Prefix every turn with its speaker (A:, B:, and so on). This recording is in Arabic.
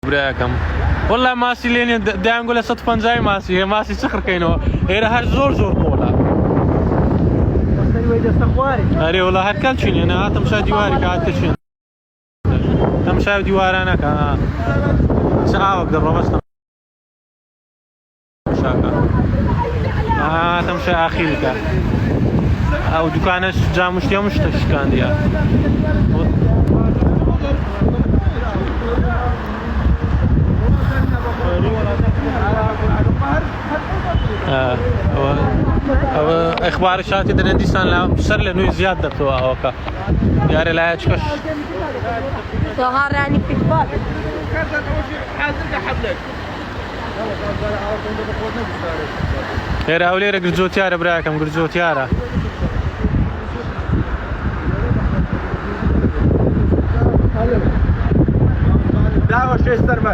A: براكم والله ماسی لێنێ دەیانگو لە 150 ماسی هەیە ماسی چ خڕکەینەوە هێرە هەر زۆر بۆڵە ئەرێ وڵا هەر کەل چینێ نە تەمشا دیواری کە هاتە چین تەمشا دیوارانەکە چ ئاوەک دەڕۆبەستە تەمشاکە تەمشا ئاخیرکە ئەو دوکانەش جامشتی هەموو شتە شکاندیە اخبار شاتی دەنێ دیسان سەر لە نوێی زیاد دەبتەوە ئەوەکە دیارە لایەچکەش
B: ظهراني في الباب
A: هێرە ئەو لێرە گرجۆتیارە براکەم گرجۆتیارە
C: داوە شێستەرمە